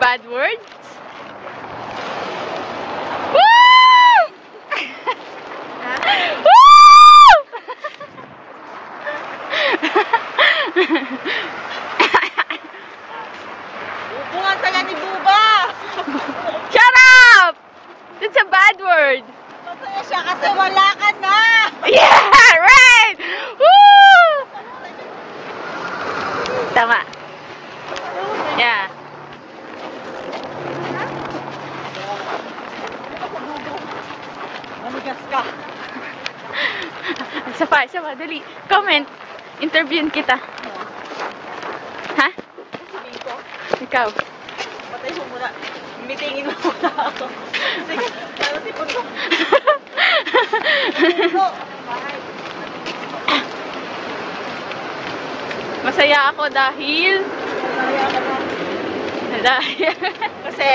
bad words? Woo! Woo! Bunga saya ni Buba! Shut up! That's a bad word. Masaya siya kasi wala ka na! Yeah! Right! Woo! Tama. Yeah. Manigas ka. Isa pa, dali. Comment. Interviewin kita. Ha? Sabihin ko, Ikaw. patay mo muna. Mitingin mo muna ako. Sige, lalo si Puno. Puno! Masaya ako dahil... Malaya ka na. Dahil... Kasi,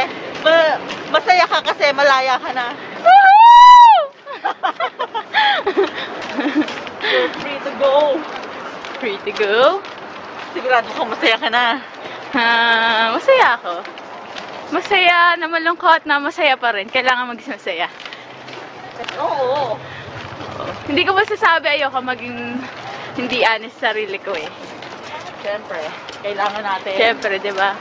masaya ka kasi malaya ka na. Woohoo! You're free to go. Free to go? Sigurado ka masaya ka na. Masaya ako. Masaya na malungkot na masaya pa rin. Kailangan maging masaya. Oo. Hindi ko masasabi ayoko maging hindi honest sa sarili ko eh. Siyempre, kailangan natin. Siyempre, di ba?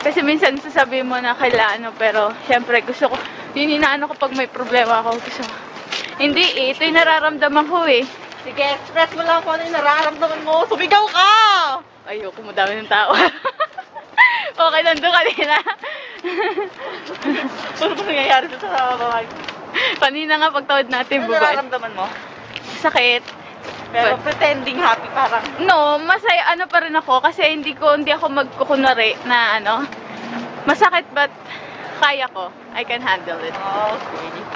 Kasi minsan sasabihin mo na kailangan mo, pero siyempre gusto ko, yun inaano ko pag may problema ako. Gusto ko. Hindi eh, ito yung nararamdaman ko eh. Sige, express mo lang kung ano yung nararamdaman mo. Sumigaw ka! Ayoko, madami ng tao. Okay, nandun kanina. Ano ba nangyayari sa babae? Kanina nga pagtawad natin, Ano buba. nararamdaman mo? Sakit. Pero pretending happy parang. No, masaya ano pa rin ako kasi hindi ako magkukunwari na ano. Masakit but kaya ko. I can handle it. Oh, sweetie.